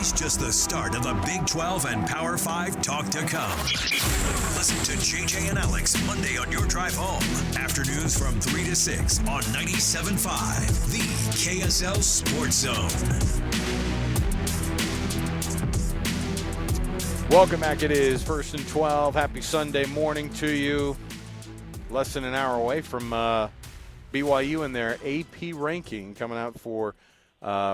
Today's just the start of the Big 12 and Power 5 talk to come. Listen to JJ and Alex Monday on your drive home. Afternoons from 3 to 6 on 97.5, the KSL Sports Zone. Welcome back. It is 1st and 12. Happy Sunday morning to you. Less than an hour away from BYU in their AP ranking coming out for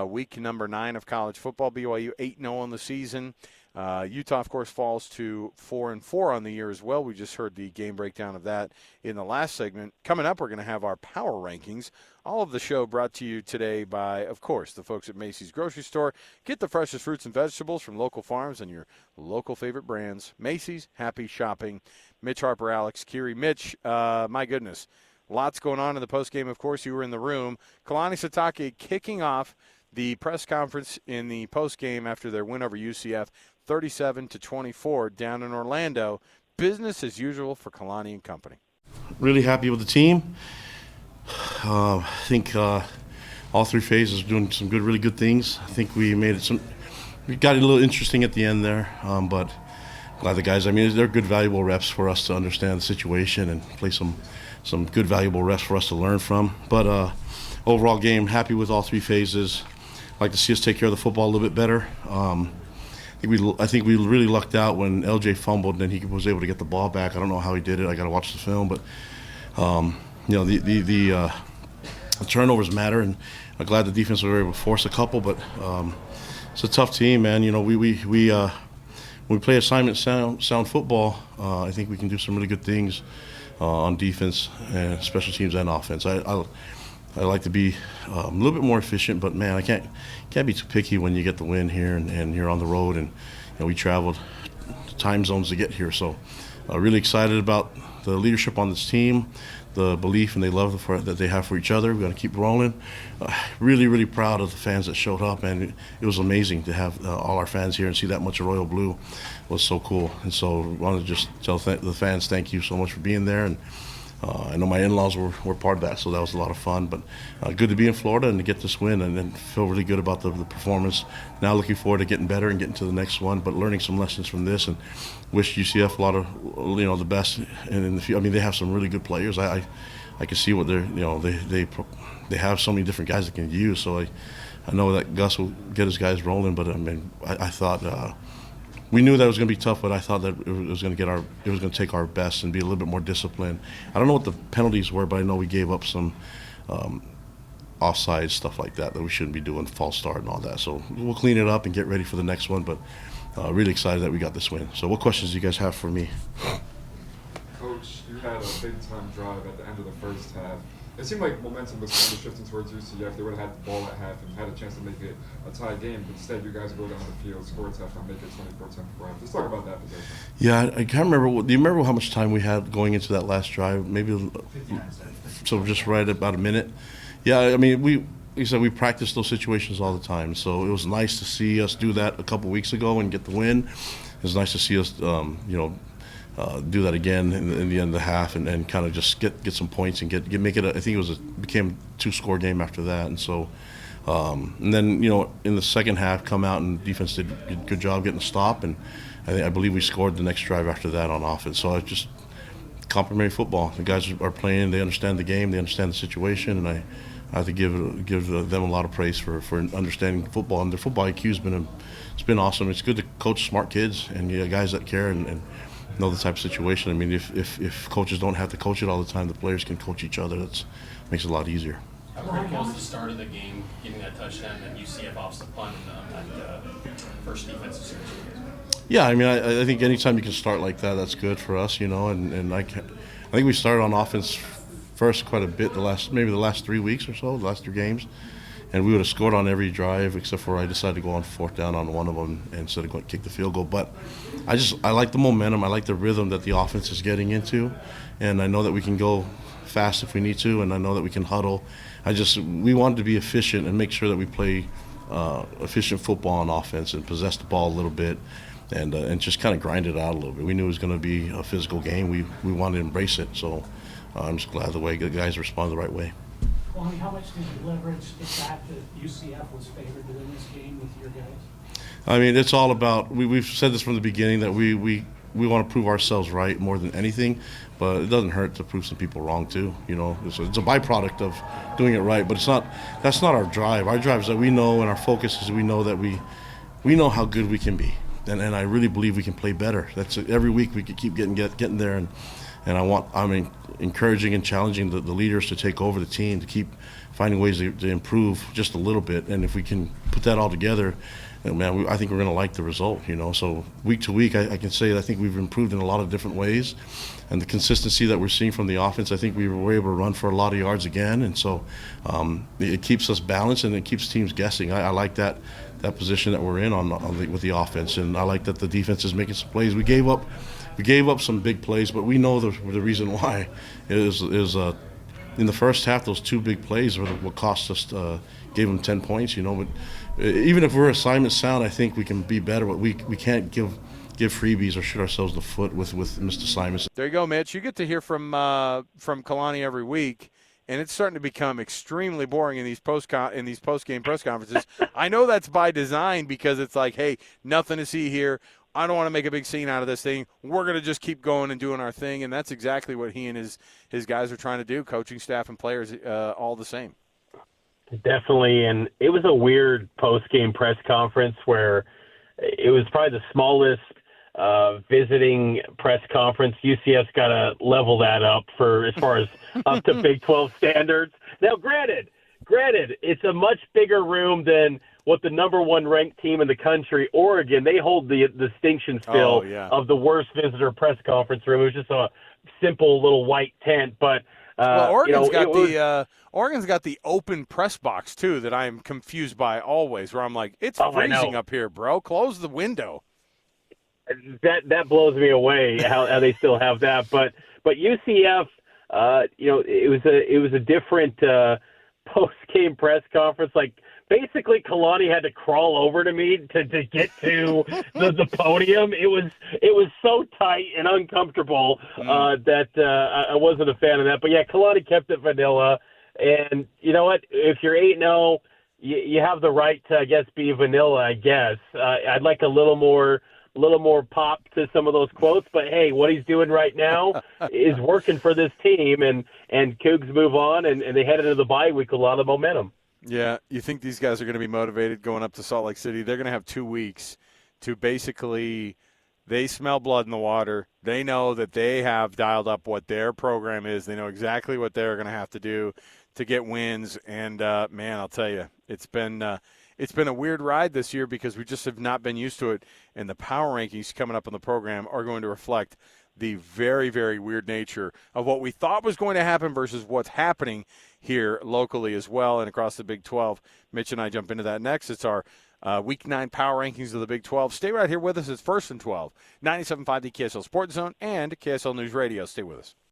week number 9 of college football. BYU 8-0 on the season. Utah, of course, falls to 4-4 on the year as well. We just heard the game breakdown of that in the last segment. Coming up, we're going to have our power rankings. All of the show brought to you today by, of course, the folks at Macy's Grocery Store. Get the freshest fruits and vegetables from local farms and your local favorite brands. Macy's, happy shopping. Mitch, Harper, Alex, Kirry. Mitch, my goodness, lots going on in the postgame. Of course, you were in the room. Kalani Sitake kicking off the press conference in the postgame after their win over UCF, 37-24 down in Orlando. Business as usual for Kalani and company. Really happy with the team. I think all three phases are doing some really good things. I think we got it a little interesting at the end there, but glad the guys, they're good, valuable reps for us to understand the situation and play some good, valuable reps for us to learn from. But overall game, happy with all three phases. Like to see us take care of the football a little bit better. I think we really lucked out when LJ fumbled and he was able to get the ball back. I don't know how he did it. I got to watch the film, but the turnovers matter, and I'm glad the defense was able to force a couple. But it's a tough team, man. We play assignment sound football. I think we can do some really good things on defense and special teams and offense. I like to be a little bit more efficient, but man, I can't be too picky when you get the win here and you're on the road, and we traveled time zones to get here. So really excited about the leadership on this team, the belief and the love that they have for each other. We're going to keep rolling. Really, really proud of the fans that showed up, and it was amazing to have all our fans here and see that much royal blue. It was so cool. And so I want to just tell the fans thank you so much for being there. And I know my in-laws were part of that, so that was a lot of fun. But good to be in Florida and to get this win and feel really good about the performance. Now looking forward to getting better and getting to the next one, but learning some lessons from this, and wish UCF a lot of the best. And in the future, they have some really good players. I can see what they have so many different guys that can use. So I know that Gus will get his guys rolling. But I thought. We knew that it was going to be tough, but I thought that it was going to take our best and be a little bit more disciplined. I don't know what the penalties were, but I know we gave up some offside stuff like that we shouldn't be doing, false start and all that. So we'll clean it up and get ready for the next one. But really excited that we got this win. So what questions do you guys have for me? Coach, you had a big-time drive at the end of the first half. It seemed like momentum was kind of shifting towards UCF. They would have had the ball at half and had a chance to make it a tie game. But instead, you guys go down the field, score a touchdown, make it 24-10. Just talk about that possession. Yeah, I can't remember. Do you remember how much time we had going into that last drive? Maybe so just right about a minute. Yeah, we practice those situations all the time. So it was nice to see us do that a couple weeks ago and get the win. It was nice to see us, do that again in the end of the half and kind of just get some points and make it. I think became a 2-score game after that, and so and then in the second half come out and defense did a good job getting a stop, and I believe we scored the next drive after that on offense. So I just complimentary football. The guys are playing. They understand the game. They understand the situation, and I have to give them a lot of praise for understanding football, and their football IQ's been awesome. It's good to coach smart kids and guys that care and know the type of situation. If coaches don't have to coach it all the time, the players can coach each other. That makes it a lot easier. How critical was the start of the game, getting that touchdown, and UCF offs the punt and that first defensive series? Yeah, I think anytime you can start like that, that's good for us, and I think we started on offense first quite a bit the last 3 weeks or so, the last 3 games. And we would have scored on every drive except for I decided to go on 4th down on one of them instead of going to kick the field goal. But I like the momentum. I like the rhythm that the offense is getting into. And I know that we can go fast if we need to, and I know that we can huddle. We wanted to be efficient and make sure that we play efficient football on offense and possess the ball a little bit and just kind of grind it out a little bit. We knew it was going to be a physical game. We wanted to embrace it. So I'm just glad the way the guys responded the right way. Kalani, how much did you leverage the fact that UCF was favored to win this game with your guys? I mean, it's all about, we've said this from the beginning, that we want to prove ourselves right more than anything, but it doesn't hurt to prove some people wrong too. You know, it's a byproduct of doing it right, but that's not our drive. Our drive is that we know, and our focus is we know that we know how good we can be, and I really believe we can play better. That's every week we could keep getting there, and I'm encouraging and challenging the leaders to take over the team, to keep finding ways to improve just a little bit, and if we can put that all together, man, I think we're going to like the result, you know. So week to week, I can say that I think we've improved in a lot of different ways, and the consistency that we're seeing from the offense, I think we were able to run for a lot of yards again, and so it keeps us balanced and it keeps teams guessing. I like that position that we're in with the offense, and I like that the defense is making some plays. We gave up some big plays, but we know the reason why is in the first half, those two big plays were what cost us, gave them 10 points, you know. But even if we're assignment sound, I think we can be better, but we can't give freebies or shoot ourselves in the foot with missed assignments. There you go, Mitch. You get to hear from Kalani every week, and it's starting to become extremely boring in these post-game press conferences. I know that's by design, because it's like, hey, nothing to see here. I don't want to make a big scene out of this thing. We're going to just keep going and doing our thing, and that's exactly what he and his guys are trying to do, coaching staff and players all the same. Definitely, and it was a weird post-game press conference where it was probably the smallest visiting press conference. UCF's got to level that up as far as up to Big 12 standards. Now, granted, it's a much bigger room than what the number one ranked team in the country, Oregon, they hold the distinction still of the worst visitor press conference room. It was just a simple little white tent, but Oregon's got the open press box too that I am confused by always. Where I'm like, it's freezing up here, bro. Close the window. That blows me away how they still have that. But UCF, it was a different post game press conference. Like, basically, Kalani had to crawl over to me to get to the podium. It was so tight and uncomfortable that I wasn't a fan of that. But yeah, Kalani kept it vanilla. And you know what? If you're 8-0, you have the right to, I guess, be vanilla. I guess I'd like a little more pop to some of those quotes. But hey, what he's doing right now is working for this team, and Cougs move on, and they head into the bye week with a lot of momentum. Yeah, you think these guys are going to be motivated going up to Salt Lake City? They're going to have 2 weeks to basically – they smell blood in the water. They know that they have dialed up what their program is. They know exactly what they're going to have to do to get wins. And, man, I'll tell you, it's been a weird ride this year because we just have not been used to it. And the power rankings coming up in the program are going to reflect the very, very weird nature of what we thought was going to happen versus what's happening here locally as well and across the Big 12. Mitch and I jump into that next. It's our Week 9 power rankings of the Big 12. Stay right here with us. It's First and 12. 97.5 the KSL Sports Zone and KSL News Radio. Stay with us.